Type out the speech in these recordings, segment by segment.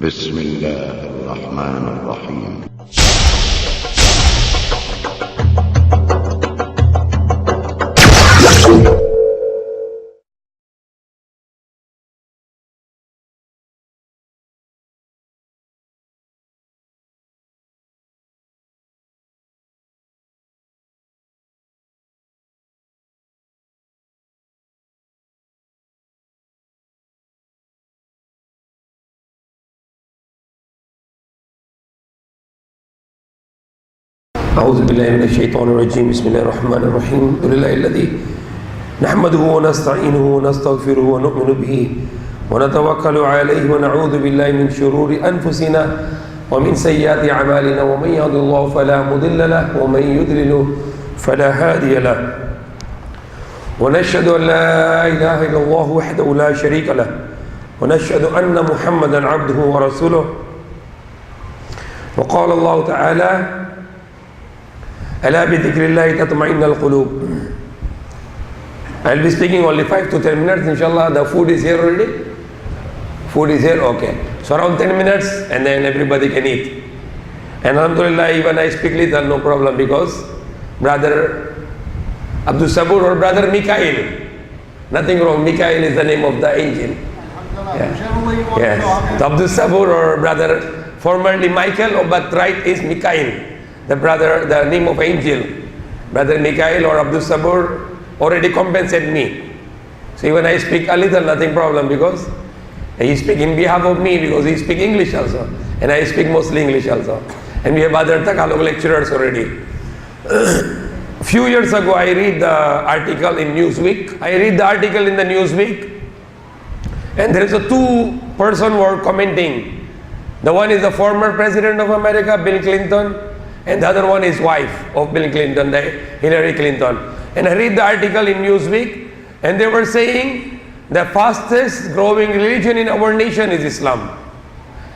بسم الله الرحمن الرحيم. أعوذ بالله من الشيطان الرجيم. بسم الله الرحمن الرحيم. الحمد لله الذي نحمده ونستعينه ونستغفره ونؤمن به ونتوكل عليه ونعوذ بالله من شرور أنفسنا ومن سيئات أعمالنا ومن يهد الله فلا مضل له ومن يضلل فلا هادي له ونشهد أن لا إله إلا الله وحده لا شريك له ونشهد أن محمدا عبده ورسوله. وقال الله تعالى: ألا بذكر الله تطمئن القلوب. I'll be speaking only 5 to 10 minutes, inshallah. The food is here already? Food is here? Okay. So around 10 minutes and then everybody can eat. And alhamdulillah, even I speak little, no problem, because brother Abdul Sabur or brother Mikail, nothing wrong. Mikail is the name of the angel. Yeah. Yes. Abdul Sabur or brother formerly Michael, but right is Mikail. The brother, the name of angel, brother Mikail or Abdul Sabur already compensate me. So even I speak a little, nothing problem, because he speak in behalf of me, because he speak English also, and I speak mostly English also. And we have other Tagalog lecturers already. Few years ago, I read the article in Newsweek. I read the article in the Newsweek, and there is a two person were commenting. The one is the former president of America, Bill Clinton, and the other one is wife of Bill Clinton, Hillary Clinton. And I read the article in Newsweek, and they were saying the fastest growing religion in our nation is Islam.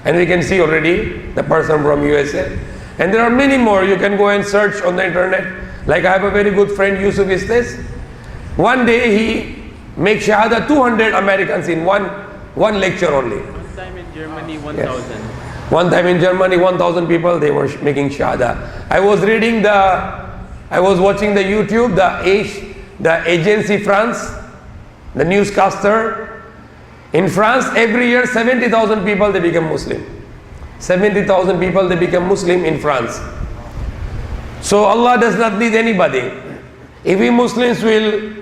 And we can see already the person from USA. And there are many more. You can go and search on the internet. Like I have a very good friend, Yusuf Istes. One day he makes Shahada 200 Americans in one lecture only. One time in Germany, 1,000. Yes. One time in Germany, 1,000 people, they were making Shahada. I was watching the YouTube, the agency France, the newscaster. In France, every year, 70,000 people, they become Muslim. 70,000 people, they become Muslim in France. So Allah does not need anybody. If we Muslims will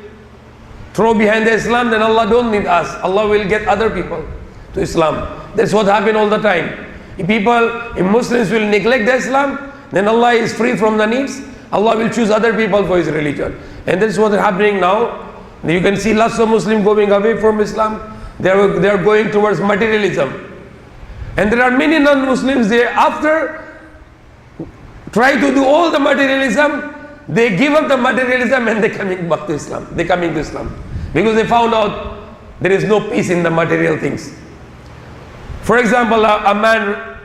throw behind the Islam, then Allah don't need us. Allah will get other people to Islam. That's what happened all the time. If Muslims will neglect the Islam, then Allah is free from the needs. Allah will choose other people for His religion. And that's what is happening now. You can see lots of Muslims going away from Islam. They are going towards materialism. And there are many non-Muslims, they after try to do all the materialism, they give up the materialism and they coming back to Islam. They coming to Islam. Because they found out there is no peace in the material things. For example, a man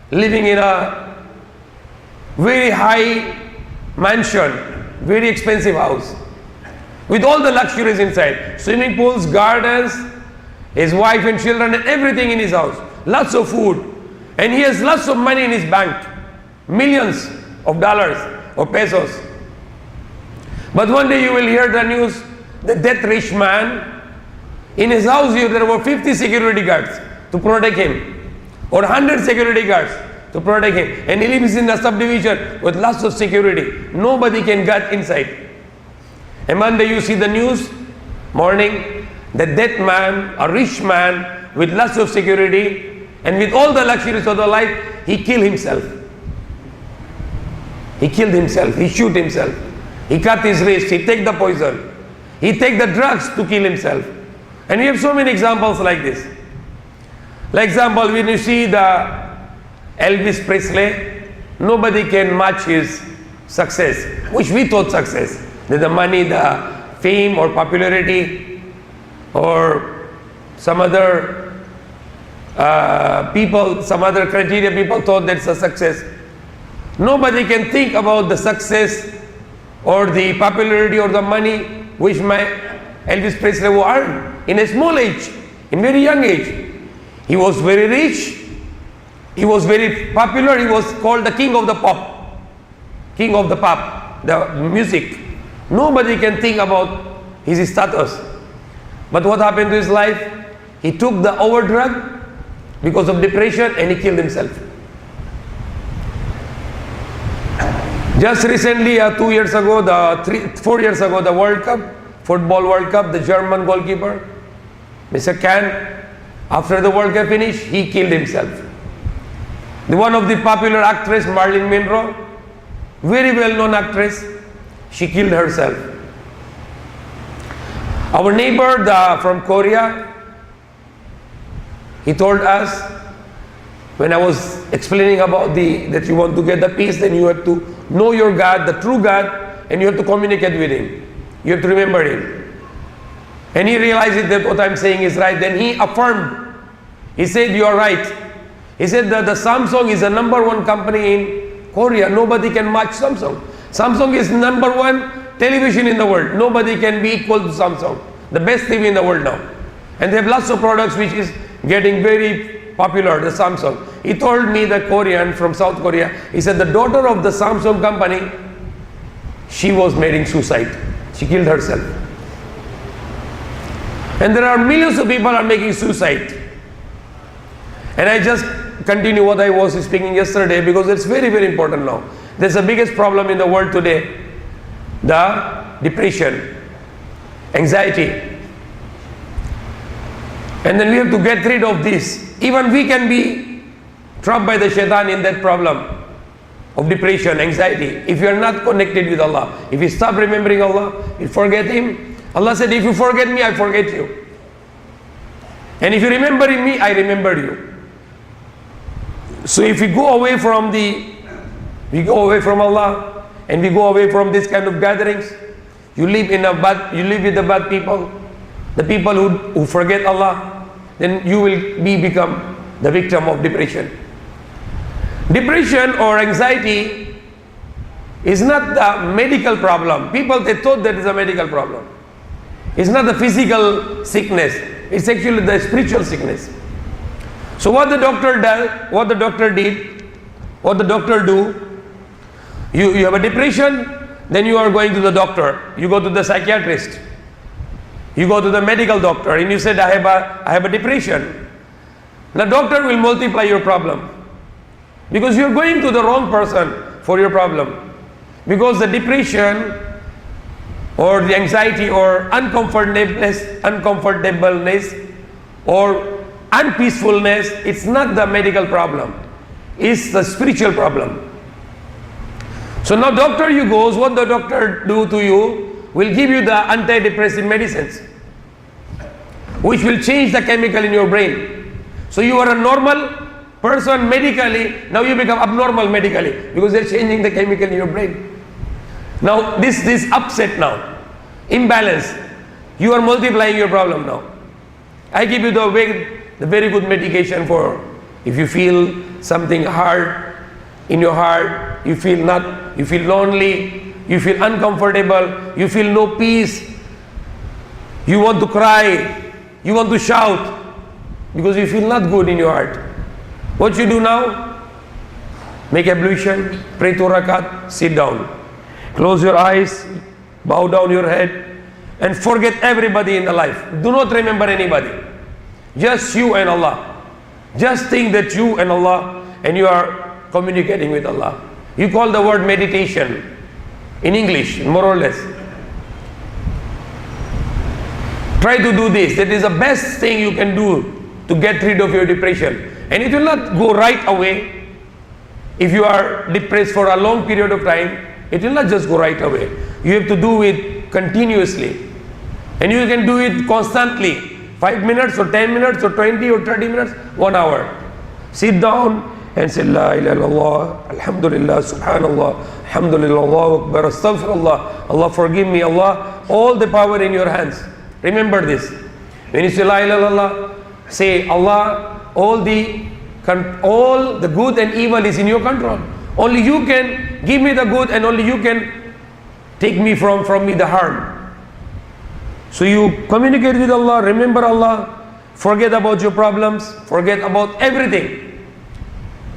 living in a very high mansion, very expensive house, with all the luxuries inside, swimming pools, gardens, his wife and children and everything in his house, lots of food, and he has lots of money in his bank, millions of dollars or pesos. But one day you will hear the news, that rich man, in his house there were 50 security guards to protect him, or 100 security guards to protect him, and he lives in a subdivision with lots of security. Nobody can get inside. And one day you see the news, morning, that man, a rich man with lots of security and with all the luxuries of the life, he killed himself. He killed himself, he shoot himself, he cut his wrist, he take the poison, he take the drugs to kill himself. And we have so many examples like this. Like example, when you see the Elvis Presley, nobody can match his success, which we thought success. The money, the fame or popularity, or some other people, some other criteria people thought that's a success. Nobody can think about the success or the popularity or the money which my Elvis Presley will earn in a small age, in very young age. He was very rich, He was very popular. He was called the king of the pop. King of the pop, the music. Nobody can think about his status. But what happened to his life? He took the overdrug because of depression and he killed himself. Just recently, 2 years ago, 4 years ago, the World Cup, Football World Cup, the German goalkeeper, Mr. Kahn, after the World Cup finished, he killed himself. One of the popular actress, Marilyn Monroe, very well-known actress, she killed herself. Our neighbor from Korea, he told us, when I was explaining about that you want to get the peace, then you have to know your God, the true God, and you have to communicate with Him. You have to remember Him. And he realized that what I'm saying is right. Then he affirmed. He said, you are right. He said that the Samsung is the #1 company in Korea. Nobody can match Samsung. Samsung is #1 television in the world. Nobody can be equal to Samsung. The best TV in the world now. And they have lots of products which is getting very popular, the Samsung. He told me, the Korean from South Korea, he said the daughter of the Samsung company, she was making suicide. She killed herself. And there are millions of people are making suicide. And I just continue what I was speaking yesterday because it's very, very important now. There's the biggest problem in the world today, the depression, anxiety. And then we have to get rid of this. Even we can be trapped by the shaitan in that problem of depression, anxiety. If you are not connected with Allah, if you stop remembering Allah, you forget Him. Allah said, if you forget me, I forget you. And if you remember me, I remember you. So if we go away from Allah, and we go away from this kind of gatherings, you live with the bad people, the people who forget Allah, then you will become the victim of depression. Depression or anxiety is not the medical problem. People, they thought that is a medical problem. It's not the physical sickness. It's actually the spiritual sickness. So what the doctor does, what the doctor did, what the doctor do, you have a depression, then you are going to the doctor. You go to the psychiatrist. You go to the medical doctor and you said, I have a depression. The doctor will multiply your problem. Because you're going to the wrong person for your problem. Because the depression or the anxiety or uncomfortableness or unpeacefulness, it's not the medical problem. It's the spiritual problem. So now doctor you goes, what the doctor do to you will give you the antidepressant medicines, which will change the chemical in your brain. So you are a normal person medically, now you become abnormal medically because they're changing the chemical in your brain. Now this upset now, imbalance, you are multiplying your problem now. I give you the very good medication for if you feel something hard in your heart, you feel lonely, you feel uncomfortable, you feel no peace, you want to cry, you want to shout because you feel not good in your heart. What you do now? Make ablution, pray 2 rakat, sit down. Close your eyes, bow down your head, and forget everybody in the life. Do not remember anybody. Just you and Allah. Just think that you and Allah, and you are communicating with Allah. You call the word meditation in English, more or less. Try to do this. That is the best thing you can do to get rid of your depression. And it will not go right away. If you are depressed for a long period of time, it will not just go right away. You have to do it continuously. And you can do it constantly. 5 minutes or 10 minutes or 20 or 30 minutes, 1 hour. Sit down and say, La ilaha illallah, alhamdulillah, subhanallah, alhamdulillah, Allahu Akbar, astaghfirullah, Allah forgive me, Allah, all the power in your hands. Remember this. When you say La ilaha illallah, say, Allah, all the good and evil is in your control. Only you can give me the good and only you can take me from me the harm. So you communicate with Allah, remember Allah, forget about your problems, forget about everything.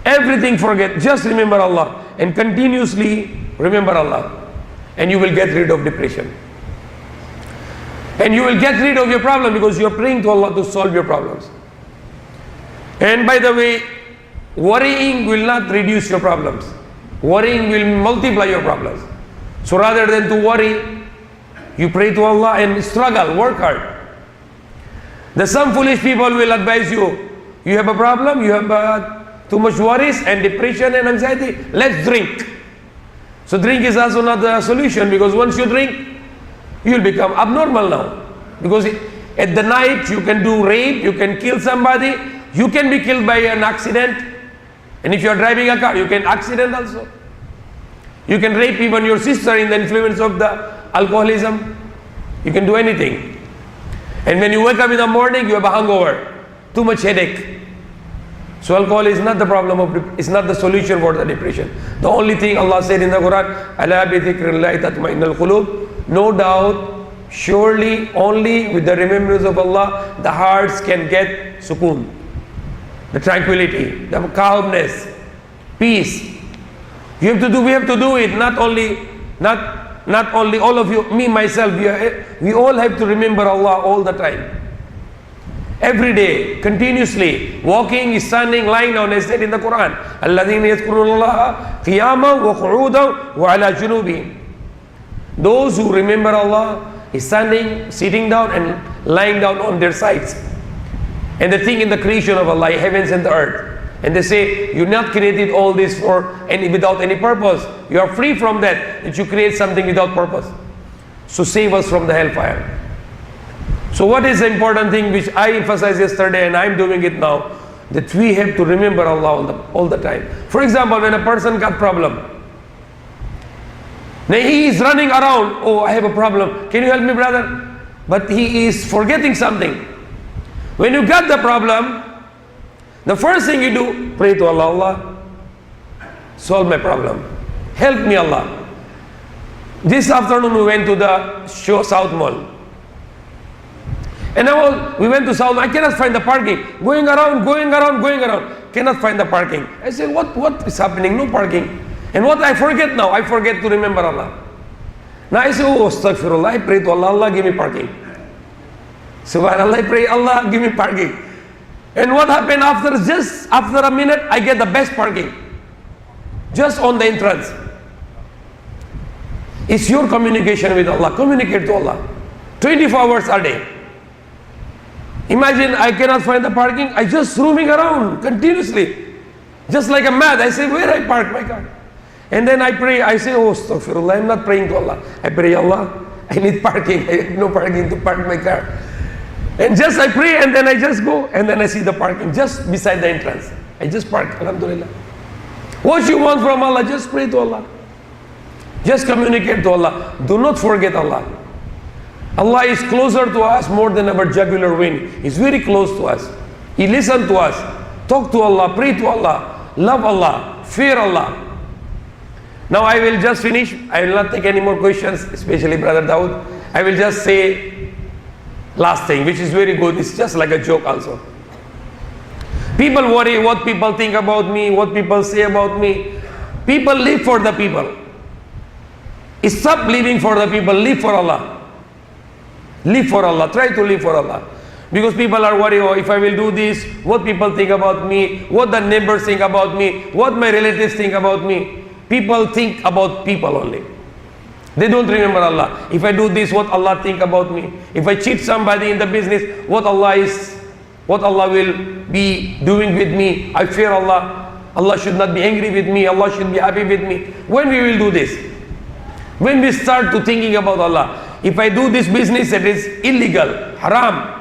Everything forget. Just remember Allah and continuously remember Allah, and you will get rid of depression. And you will get rid of your problem because you are praying to Allah to solve your problems. And by the way, worrying will not reduce your problems. Worrying will multiply your problems. So rather than to worry, you pray to Allah and struggle, work hard. Some foolish people will advise you, you have a problem, you have too much worries and depression and anxiety, let's drink. So drink is also not the solution, because once you drink, you will become abnormal now. Because at the night you can do rape, you can kill somebody, you can be killed by an accident. And if you are driving a car, you can accident also. You can rape even your sister in the influence of the alcoholism. You can do anything. And when you wake up in the morning, you have a hangover, too much headache. So alcohol is not the problem of, it's not the solution for the depression. The only thing Allah said in the Quran, "Ala bi dhikrillahi tatma'innul qulub." No doubt, surely only with the remembrance of Allah, the hearts can get sukoon, the tranquility, the calmness, peace. We have to do it. Not only all of you, me, myself, we all have to remember Allah all the time. Every day, continuously, walking, standing, lying down, as said in the Quran. الَّذِينَ يَذْكُرُونَ اللَّهَ قِيَامًا وَقُعُودًا وَعَلَى جُنُوبِهِمْ. Those who remember Allah is standing, sitting down and lying down on their sides. And they think in the creation of Allah, heavens and the earth. And they say, you not created all this without any purpose. You are free from that you create something without purpose. So save us from the hellfire. So what is the important thing which I emphasized yesterday and I'm doing it now? That we have to remember Allah all the time. For example, when a person got problem, now he is running around, oh, I have a problem, can you help me, brother? But he is forgetting something. When you got the problem, the first thing you do, pray to Allah, Allah, solve my problem. Help me, Allah. This afternoon we went to the South Mall. And we went to South Mall. I cannot find the parking. Going around. Cannot find the parking. I said, what is happening? No parking. And what I forget now? I forget to remember Allah. Now I say, oh, astaghfirullah. I pray to Allah, Allah, give me parking. Subhanallah, I pray, Allah, give me parking. And what happened just after a minute, I get the best parking. Just on the entrance. It's your communication with Allah. Communicate to Allah. 24 hours a day. Imagine I cannot find the parking. I just roaming around continuously. Just like a mad. I say, where I park my car? And then I pray. I say, oh, astaghfirullah. I'm not praying to Allah. I pray, Allah, I need parking. I have no parking to park my car. And just I pray and then I just go and then I see the parking just beside the entrance. I just park, alhamdulillah. What you want from Allah, just pray to Allah. Just communicate to Allah. Do not forget Allah. Allah is closer to us more than our jugular vein. He's very close to us. He listens to us. Talk to Allah, pray to Allah, love Allah, fear Allah. Now I will just finish. I will not take any more questions, especially Brother Dawood. I will just say last thing, which is very good. It's just like a joke also. People worry what people think about me, what people say about me. People live for the people. Stop living for the people, live for Allah. Live for Allah, try to live for Allah. Because people are worried, oh, if I will do this, what people think about me, what the neighbors think about me, what my relatives think about me. People think about people only. They don't remember Allah. If I do this, what Allah think about me? If I cheat somebody in the business, what Allah will be doing with me? I fear Allah. Allah should not be angry with me. Allah should be happy with me. When we will do this? When we start to thinking about Allah. If I do this business that is illegal, haram,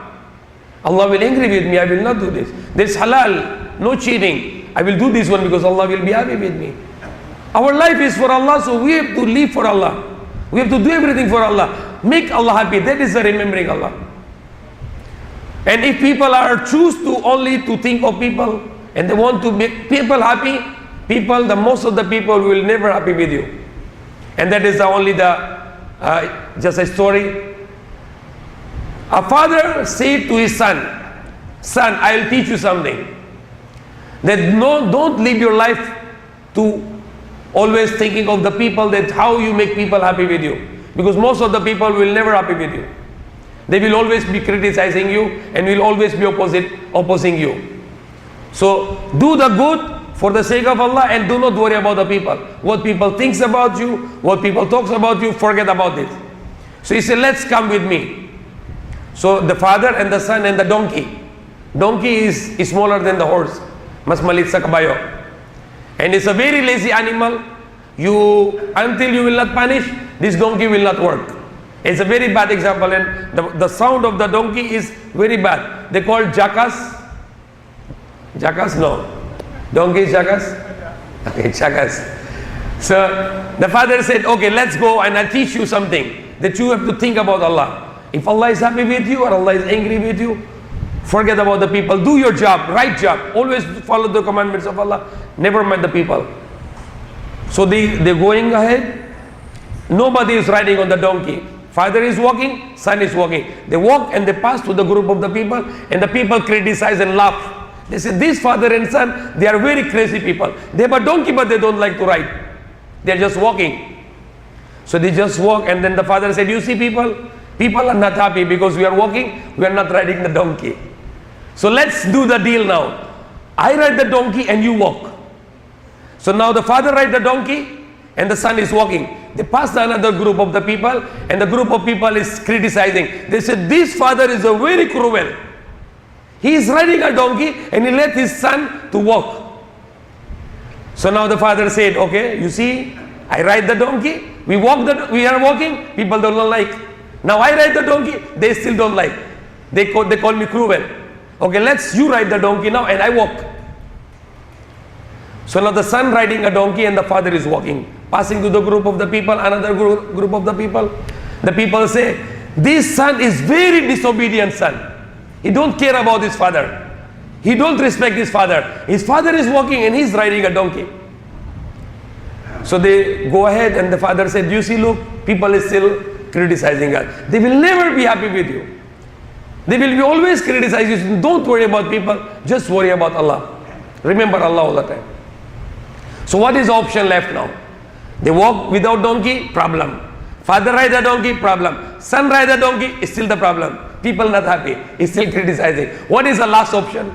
Allah will angry with me. I will not do this. There's halal, no cheating. I will do this one because Allah will be happy with me. Our life is for Allah, so we have to live for Allah. We have to do everything for Allah. Make Allah happy. That is the remembering Allah. And if people are choose to only to think of people and they want to make people happy, most of the people will never happy with you. And that is just a story. A father said to his son, I will teach you something. That no, don't live your life to always thinking of the people, that how you make people happy with you. Because most of the people will never happy with you. They will always be criticizing you and will always be opposing you. So do the good for the sake of Allah and do not worry about the people. What people thinks about you, what people talks about you, forget about it. So he said, let's come with me. So the father and the son and the donkey. Donkey is smaller than the horse. Mas malit sa kabayo. And it's a very lazy animal. Until you will not punish, this donkey will not work. It's a very bad example, and the sound of the donkey is very bad. They call jackass. Jackass? No. Donkey is jackass? Okay, jackass. So the father said, okay, let's go and I'll teach you something. That you have to think about Allah. If Allah is happy with you or Allah is angry with you, forget about the people. Do your job, right job. Always follow the commandments of Allah. Never mind the people. So they're going ahead. Nobody is riding on the donkey. Father is walking, son is walking. They walk and they pass to the group of the people, and the people criticize and laugh. They say, this father and son, they are very crazy people. They have a donkey but they don't like to ride. They are just walking. So they just walk, and then the father said, you see people are not happy because we are walking, we are not riding the donkey. So let's do the deal now. I ride the donkey and you walk. So now the father rides the donkey and the son is walking. They pass another group of the people, and the group of people is criticizing. They said, this father is a very cruel. He is riding a donkey and he let his son to walk. So now the father said, okay, you see, I ride the donkey, we are walking, people don't like. Now I ride the donkey, they still don't like. They call me cruel. Okay, you ride the donkey now and I walk. So now the son riding a donkey and the father is walking, passing to the group of the people, another group of the people. The people say, this son is very disobedient son. He don't care about his father. He don't respect his father. His father is walking and he's riding a donkey. So they go ahead and the father said, you see, look, people is still criticizing us. They will never be happy with you. They will be always criticize you. Don't worry about people, just worry about Allah. Remember Allah all the time. So what is the option left now? They walk without donkey, problem. Father ride a donkey, problem. Son ride a donkey, is still the problem. People not happy, is still criticizing. What is the last option?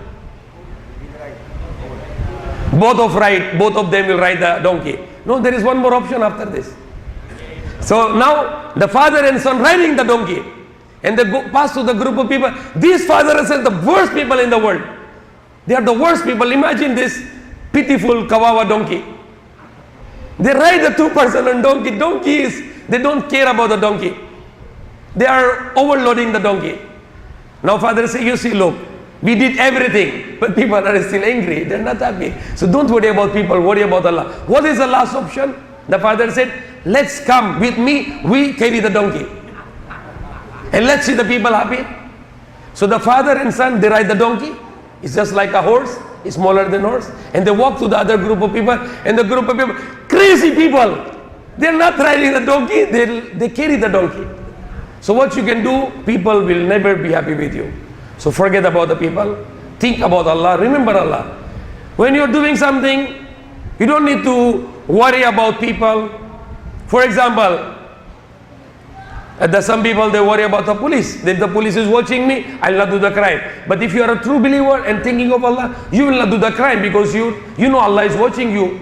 Both of them will ride the donkey. No, there is one more option after this. So now the father and son riding the donkey, and they pass to the group of people. These father and son, the worst people in the world. They are the worst people. Imagine this pitiful kawawa donkey. They ride the two-person on donkey. They don't care about the donkey. They are overloading the donkey. Now father says, you see, look, we did everything, but people are still angry. They're not happy. So don't worry about people, worry about Allah. What is the last option? The father said, let's come with me, we carry the donkey. And let's see the people happy. So the father and son, they ride the donkey. It's just like a horse. It's smaller than horse. And they walk to the other group of people. And the group of people, crazy people. They're not riding the donkey. They carry the donkey. So what you can do, people will never be happy with you. So forget about the people. Think about Allah. Remember Allah. When you're doing something, you don't need to worry about people. For example, some people, they worry about the police. If the police is watching me, I'll not do the crime. But if you are a true believer and thinking of Allah, you will not do the crime because you know Allah is watching you.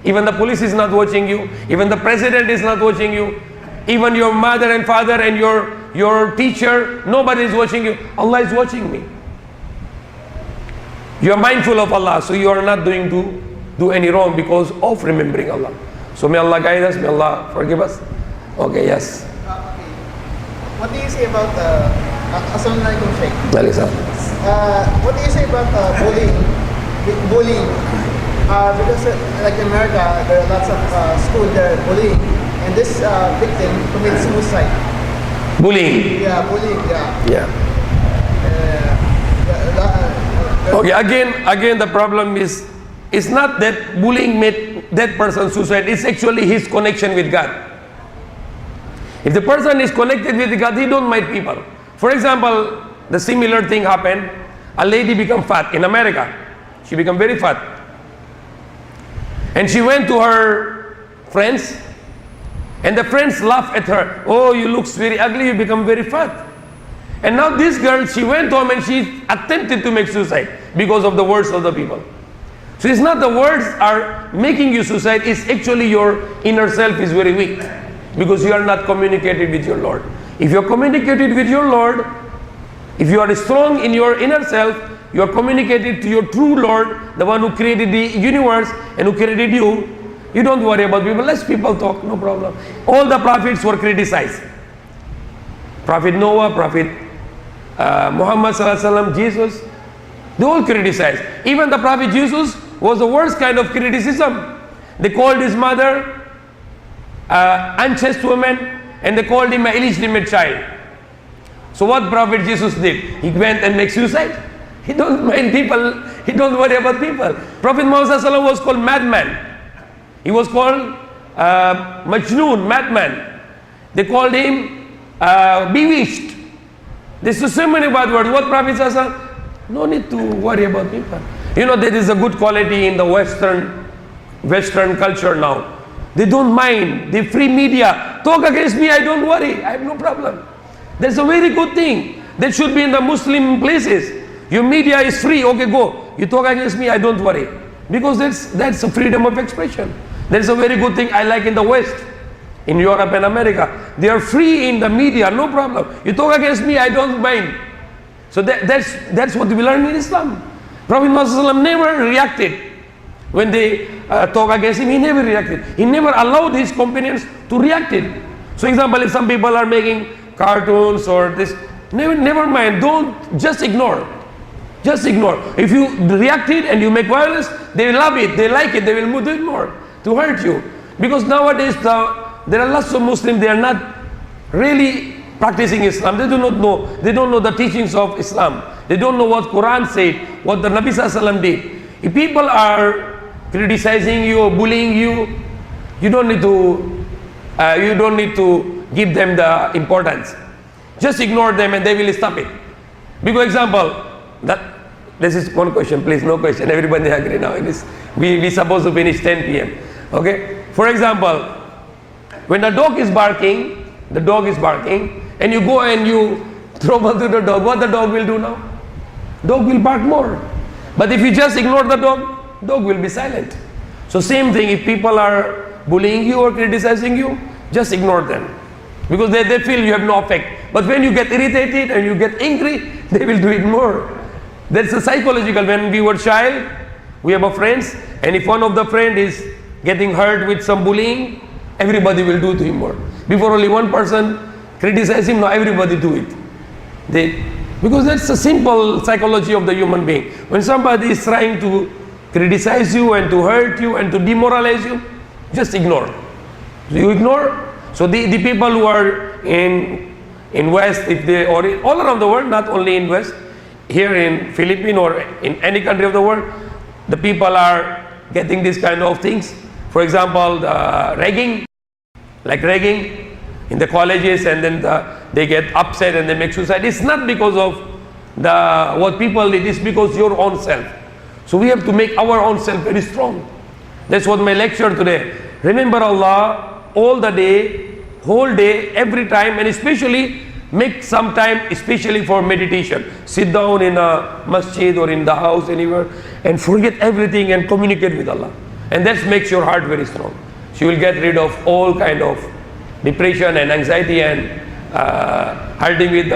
Even the police is not watching you. Even the president is not watching you. Even your mother and father and your teacher, nobody is watching you. Allah is watching me. You are mindful of Allah, so you are not doing to do any wrong because of remembering Allah. So may Allah guide us, may Allah forgive us. Okay, yes. What do you say about Assalamualaikum Sheikh? Alisa. What do you say about bullying? Because like in America, there are lots of schools that are bullying, and this victim commits suicide. Bullying. Yeah, bullying. Yeah. Okay. Again, the problem is, it's not that bullying made that person suicide. It's actually his connection with God. If the person is connected with God, he don't mind people. For example, the similar thing happened. A lady become fat in America. She became very fat. And she went to her friends, and the friends laughed at her. Oh, you look very ugly, you become very fat. And now this girl, she went home and she attempted to make suicide because of the words of the people. So it's not the words are making you suicide, it's actually your inner self is very weak because you are not communicated with your Lord. If you are communicated with your Lord, if you are strong in your inner self, you are communicated to your true Lord, the one who created the universe and who created you. You don't worry about people. Let people talk, no problem. All the prophets were criticized. Prophet Noah, Prophet Muhammad Sallallahu Alaihi Wasallam, Jesus, they all criticized. Even the Prophet Jesus was the worst kind of criticism. They called his mother unchaste woman, and they called him an illegitimate child. So what Prophet Jesus did? He went and made suicide. He don't mind people. He don't worry about people. Prophet Muhammad Sallallahu Alaihi Wasallam was called madman. He was called Majnoon, madman. They called him bewitched. There's so many bad words. What Prophet says, no need to worry about people. You know, there is a good quality in the Western culture now. They don't mind. They free media. Talk against me, I don't worry. I have no problem. That's a very good thing. That should be in the Muslim places. Your media is free. Okay, go. You talk against me, I don't worry. Because that's a freedom of expression. That's a very good thing I like in the West. In Europe and America, they are free in the media, no problem. You talk against me, I don't mind. So that's what we learn in Islam. Prophet Muhammad never reacted when they talk against him. He never reacted. He never allowed his companions to react it. So, example, if some people are making cartoons or this, never mind. Don't just ignore. Just ignore. If you react it and you make violence, they love it. They like it. They will do it more to hurt you. Because nowadays there are lots of Muslims, they are not really practicing Islam. They do not know. They don't know the teachings of Islam. They don't know what Quran said, what the Nabi Sallallahu Alaihi Wasallam did. If people are criticizing you or bullying you, you don't need to give them the importance. Just ignore them and they will stop it. Because example, this is one question, please, no question. Everybody agree now. We supposed to finish 10 p.m. Okay? For example, when the dog is barking, and you go and you trouble to the dog, what the dog will do now? Dog will bark more. But if you just ignore the dog will be silent. So same thing, if people are bullying you or criticizing you, just ignore them. Because they feel you have no effect. But when you get irritated and you get angry, they will do it more. That's a psychological. When we were child, we have a friends, and if one of the friend is getting hurt with some bullying, everybody will do to him more. Before only one person criticize him, now everybody do it. Because that's the simple psychology of the human being. When somebody is trying to criticize you and to hurt you and to demoralize you, just ignore. So you ignore. So the people who are in West, if they or all around the world, not only in West, here in Philippines or in any country of the world, the people are getting these kind of things. For example, ragging in the colleges, and then they get upset and they make suicide. It's not because of what people did, it's because your own self. So we have to make our own self very strong. That's what my lecture today. Remember Allah all the day, whole day, every time, and especially make some time especially for meditation. Sit down in a masjid or in the house, anywhere, and forget everything and communicate with Allah. And that makes your heart very strong. So you will get rid of all kind of depression and anxiety and hurting with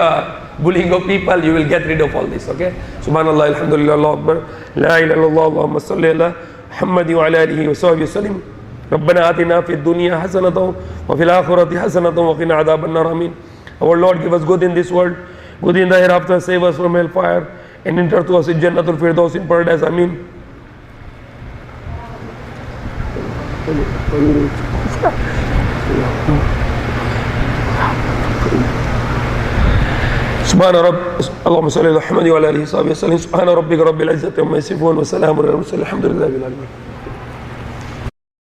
bullying of people. You will get rid of all this. Okay? Subhanallah, alhamdulillah, Allah Akbar, la ilaha illallah, Allahumma salli ala Muhammadi wa ala alihi wa sahbihi wa sallim. ربنا آتنا في الدنيا حسنة وفي الآخرة حسنة وقنا عذاب النار آمين. Our Lord, give us good in this world, good in the hereafter, save us from hellfire, and enter to us in Jannatul Firdaus in paradise. Ameen. سبحان رب اللهم صل على محمد وعلى اله وصحبه وسلم. سبحان ربك رب العزة عما يصفون وسلام على المرسلين الحمد لله رب العالمين.